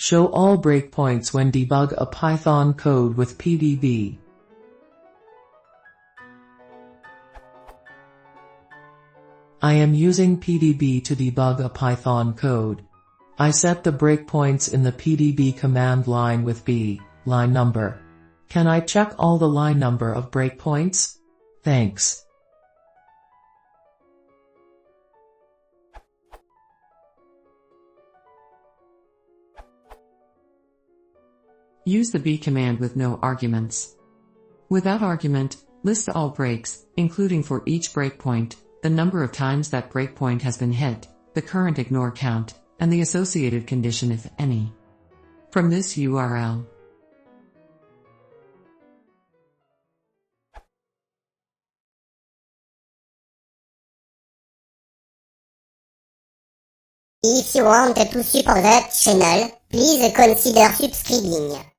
Show all breakpoints when debug a Python code with PDB. I am using PDB to debug a Python code. I set the breakpoints in the PDB command line with b line number. Can I check all the line number of breakpoints? Thanks. Use the b command with no arguments. Without argument, list all breaks, including for each breakpoint, the number of times that breakpoint has been hit, the current ignore count, and the associated condition if any. From this URL. If you want to support that channel, please consider subscribing.